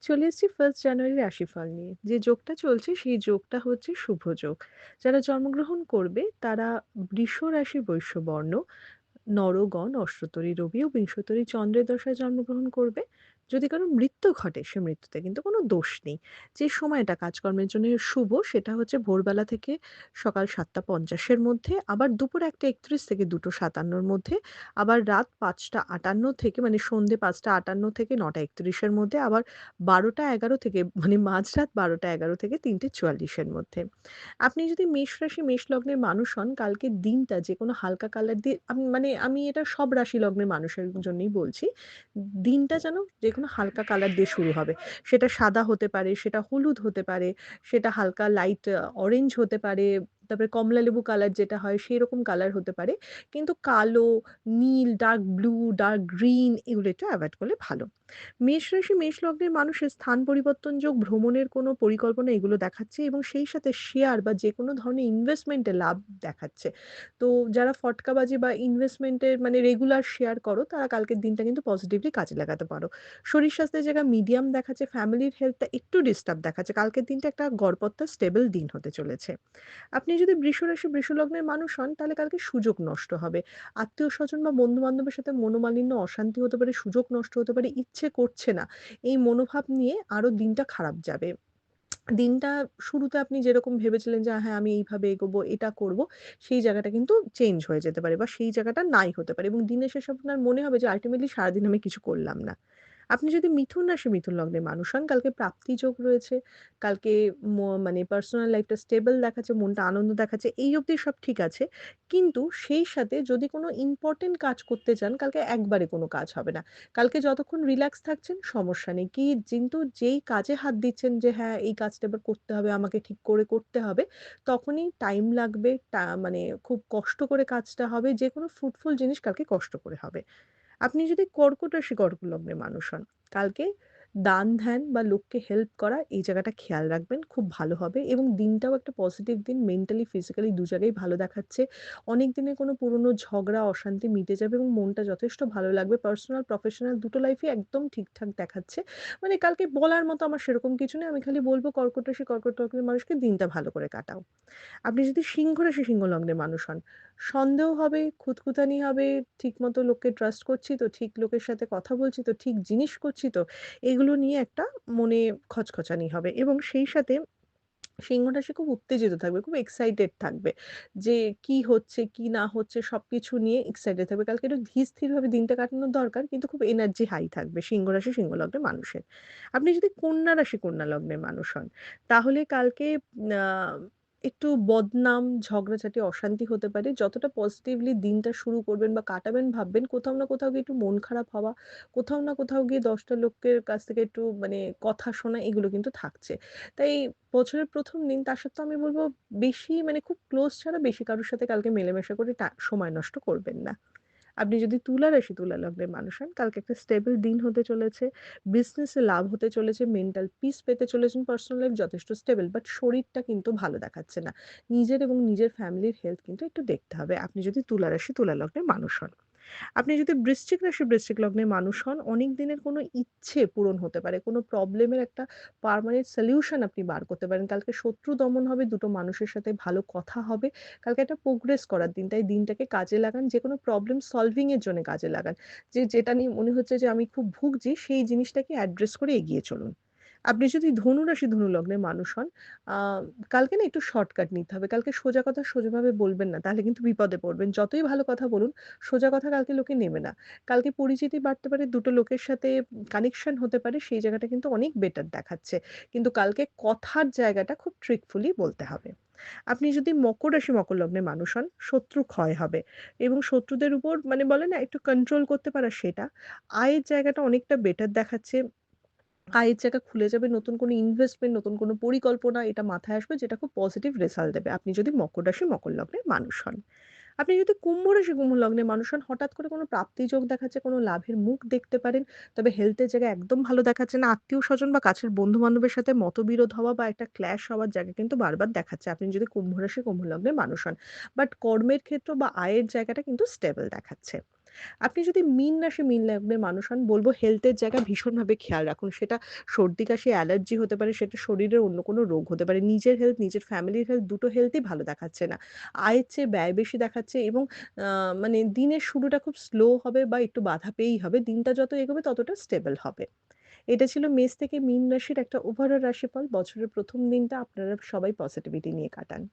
চলে এসেছি 1st জানুয়ারি রাশিফল নিয়ে। যে যোগটা চলছে সেই যোগটা হচ্ছে শুভ যোগ। যারা জন্মগ্রহণ করবে তারা বৃষ রাশি বৈশ্য বর্ণ, নরগণ, অষ্টতরী রবি ও বিংশতরী চন্দ্রের দশায় জন্মগ্রহণ করবে। যদি কারো মৃত্যু ঘটে সে মৃত্যুতে কিন্তু কোনো দোষ নেই। যে সময়টা কাজকর্মের জন্য শুভ সেটা হচ্ছে ভোরবেলা থেকে সকাল ৭:৫০ এর মধ্যে, আবার দুপুর ১:৩১ থেকে ২:৫৭ র মধ্যে, আবার রাত ৫:৫৮ থেকে মানে সন্ধ্যে ৫:৫৮ থেকে ৯:৩১ এর মধ্যে, আবার ১২:১১ থেকে মানে মাঝরাত ১২:১১ থেকে ৩:৪৪ এর মধ্যে। আপনি যদি মেষ রাশি, মেষ লগ্নের মানুষ হন, কালকের দিনটা যেকোনো হালকা কালার দিয়ে আমি এটা সব রাশি লগ্নের মানুষের জন্যই বলছি। দিনটা যেন যেকোনো হালকা কালার দিয়ে শুরু হবে। সেটা সাদা হতে পারে, সেটা হলুদ হতে পারে, সেটা হালকা লাইট অরেঞ্জ হতে পারে, তারপরে কমলালেবু কালার যেটা হয় সেরকম কালার হতে পারে। কিন্তু কালো, নীল, ডার্ক ব্লু, ডার্ক গ্রিন এগুলো একটু এভয়েড করলে ভালো। মেষ রাশি, মেষ লগ্নের মানুষের স্থান পরিবর্তন যোগ, ভ্রমণের কোনো পরিকল্পনা এগুলো দেখাচ্ছে এবং সেই সাথে শেয়ার বা যেকোনো ধরনের ইনভেস্টমেন্ট এ লাভ দেখাচ্ছে। তো যারা ফটকাবাজি বা ইনভেস্টমেন্ট এর মানে রেগুলার শেয়ার করো তারা কালকের দিনটা কিন্তু পজিটিভলি কাজে লাগাতে পারো। শরীর স্বাস্থ্যের জায়গায় মিডিয়াম দেখাচ্ছে, ফ্যামিলির হেলথটা একটু ডিস্টার্ব দেখাচ্ছে। কালকের দিনটা একটা গড়পড়তা স্টেবল দিন হতে চলেছে। আপনি যদি বৃষ রাশি, বৃষ লগ্নের মানুষ হন তাহলে কালকে সুযোগ নষ্ট হবে। আত্মীয়স্বজন বা বন্ধু-বান্ধবের সাথে মনোমালিন্য, অশান্তি হতে পারে, সুযোগ নষ্ট হতে পারে, ইচ্ছে করছে না। এই মনোভাব নিয়ে আরো দিনটা খারাপ যাবে। দিনটা শুরুতে আপনি যেরকম ভেবেছিলেন যে, হ্যাঁ, আমি এইভাবে এগোবো, এটা করব, সেই জায়গাটা কিন্তু চেঞ্জ হয়ে যেতে পারে বা সেই জায়গাটা নাই হতে পারে এবং দিনের শেষে আপনার মনে হবে যে আল্টিমেটলি সারাদিন আমি কিছু করলাম না। আপনি যদি মিথুন রাশি, মিথুন লগ্নের মানুষ হন, কালকে প্রাপ্তি যোগ রয়েছে। কালকে মানে পার্সোনাল লাইফটা স্টেবল দেখাচ্ছে, মনটা আনন্দ দেখাচ্ছে। এই অবধি সব ঠিক আছে। কিন্তু সেই সাথে যদি কোনো ইম্পোর্টেন্ট কাজ করতে চান, কালকে একবারে কোনো কাজ হবে না। কালকে যতক্ষণ রিল্যাক্স থাকছেন সমস্যা নেই। কিন্তু যেই কাজে হাত দিচ্ছেন যে হ্যাঁ, এই কাজটা এবার করতে হবে, আমাকে ঠিক করে করতে হবে, তখনই টাইম লাগবে। মানে খুব কষ্ট করে কাজটা হবে। যেকোনো ফ্রুটফুল জিনিস কালকে কষ্ট করে হবে। আপনি যদি কর্কট রাশি, কর্কট লগ্নের মানুষ হন, কালকে দান-ধ্যান বা লোককে হেল্প করা এই জায়গাটা খেয়াল রাখবেন। খুব ভালো হবে এবং দিনটাও একটা পজিটিভ দিন। মেন্টালি, ফিজিক্যালি ২ জায়গায় ভালো দেখাচ্ছে। অনেক দিনের কোনো পুরনো ঝগড়া, অশান্তি মিটে যাবে এবং মনটা যথেষ্ট ভালো লাগবে। পার্সোনাল, প্রফেশনাল দুটো লাইফই একদম ঠিকঠাক দেখাচ্ছে। মানে কালকে বলার মতো আমার সেরকম কিছু নেই। আমি খালি বলব কর্কট রাশি, কর্কট লগ্নের মানুষকে দিনটা ভালো করে কাটাও। আপনি যদি সিংহ রাশি, সিংহ লগ্নের মানুষ হন, সন্দেহ হবে, খুঁতখুঁতানি হবে, ঠিকমতো লোককে ট্রাস্ট করছি তো, ঠিক লোকের সাথে কথা বলছি তো, ঠিক জিনিস করছি তো, এগুলো নিয়ে একটা মনে খচখচানি হবে এবং সেই সাথে সিংহ রাশি খুব উত্তেজিত থাকবে, খুব এক্সাইটেড থাকবে যে কি হচ্ছে, কি না হচ্ছে সবকিছু নিয়ে এক্সাইটেড থাকবে। কালকে একটু ধীর-স্থিরভাবে দিনটা কাটানোর দরকার কিন্তু খুব এনার্জি হাই থাকবে সিংহ রাশি, সিংহ লগ্নের মানুষের। আপনি যদি কন্যা রাশি, কন্যা লগ্নের মানুষ হন, তাহলে কালকে আ একটু বদনাম, ঝগড়াঝাটি, অশান্তি হতে পারে। যতটা পজিটিভলি দিনটা শুরু করবেন বা কাটাবেন ভাববেন, কোথাও না কোথাও গিয়ে একটু মন খারাপ হওয়া, কোথাও না কোথাও গিয়ে ১০ টা লোকের কাছ থেকে একটু মানে কথা শোনা এগুলো কিন্তু থাকছে। তাই বছরের ১ম দিন তার সত্ত্বেও আমি বলব বেশি মানে খুব ক্লোজ ছাড়া বেশি কারো সাথে কালকে মেলামেশা করে সময় নষ্ট করবেন না। আপনি যদি তুলা রাশি, তুলা লগ্নের মানুষ হন, কালকে একটা স্টেবল দিন হতে চলেছে। বিজনেসে লাভ হতে চলেছে, মেন্টাল পিস পেতে চলেছেন, পার্সোনাল লাইফ যথেষ্ট স্টেবল। বাট শরীরটা কিন্তু ভালো দেখাচ্ছে না। নিজের এবং নিজের ফ্যামিলির হেলথ কিন্তু একটু দেখতে হবে। আপনি যদি তুলা রাশি, তুলা লগ্নের মানুষ হন। আপনি যদি বৃশ্চিক রাশি, বৃশ্চিক লগ্নের মানুষ হন, অনেক দিনের কোনো ইচ্ছে পূরণ হতে পারে। কোনো প্রবলেমের একটা পার্মানেন্ট সলিউশন আপনি বার করতে পারেন। কালকে শত্রু দমন হবে, দুটো মানুষের সাথে ভালো কথা হবে। কালকে একটা প্রোগ্রেস করার দিন। তাই দিনটাকে কাজে লাগান। যেকোনো প্রবলেম সলভিং এর জন্য কাজে লাগান। যেটা নিয়ে মনে হচ্ছে যে আমি খুব ভুগছি, সেই জিনিসটাকে অ্যাড্রেস করে এগিয়ে চলুন। আপনি যদি ধনু রাশি, ধনু লগ্নের মানুষ হন, আ কালকে না একটু শর্টকাট নিতে হবে। কালকে সোজা কথা সোজাভাবে বলবেন না। তাহলে কিন্তু বিপদে পড়বেন। যতই ভালো কথা বলুন, সোজা কথা কালকে লোকে নেবে না। কালকে পরিচিতি বাড়তে পারে, দুটো লোকের সাথে কানেকশন হতে পারে, সেই জায়গাটা কিন্তু অনেক বেটার দেখাচ্ছে। কিন্তু কালকে কথার জায়গাটা খুব ট্রিকফুলি বলতে হবে। আপনি যদি মকর রাশি, মকর লগ্নের মানুষ হন, শত্রু ক্ষয় হবে এবং শত্রুদের উপর মানে বলে না একটু কন্ট্রোল করতে পারা সেটা। আয়ের জায়গাটা অনেকটা বেটার দেখাচ্ছে। আয়ের জায়গা খুলে যাবে, নতুন কোনো ইনভেস্টমেন্ট, নতুন কোনো পরিকল্পনা এটা মাথায় আসবে যেটা খুব পজিটিভ রেজাল্ট দেবে। আপনি যদি মকর রাশি, মকর লগ্নের মানুষ হন। আপনি যদি কুম্ভ রাশি, কুম্ভ লগ্নের মানুষ হন, হঠাৎ করে কোনো প্রাপ্তিযোগ দেখাচ্ছে, কোনো লাভের মুখ দেখতে পারেন। তবে হেলথের জায়গায় একদম ভালো দেখাচ্ছে না। আত্মীয়স্বজন বা কাছের বন্ধু-বান্ধবের সাথে মতবিরোধ হওয়া বা একটা ক্ল্যাশ হওয়ার জায়গা কিন্তু বারবার দেখাচ্ছে। আপনি যদি কুম্ভ রাশি, কুম্ভ লগ্নের মানুষ হন। বাট কর্মের ক্ষেত্র বা আয়ের জায়গাটা কিন্তু স্টেবল দেখাচ্ছে। আপনি যদি মীন রাশি, মীন লগ্নের মানুষ হন, বলব হেলথের জায়গায় ভীষণভাবে খেয়াল রাখুন। সেটা সর্দি, কাশি, অ্যালার্জি হতে পারে, সেটা শরীরের অন্য কোনো রোগ হতে পারে। নিজের হেলথ, নিজের ফ্যামিলির হেলথ দুটো হেলথই ভালো দেখাচ্ছে না। আয়ের চেয়ে ব্যয় বেশি দেখাচ্ছে এবং আ মানে দিনের শুরুটা খুব স্লো হবে বা একটু বাধা পেয়েই হবে। দিনটা যত এগোবে ততটা স্টেবল হবে। এটা ছিল মেষ থেকে মীন রাশির একটা ওভারঅল রাশিফল। বছরের ১ম দিনটা আপনারা সবাই পজিটিভিটি নিয়ে কাটান।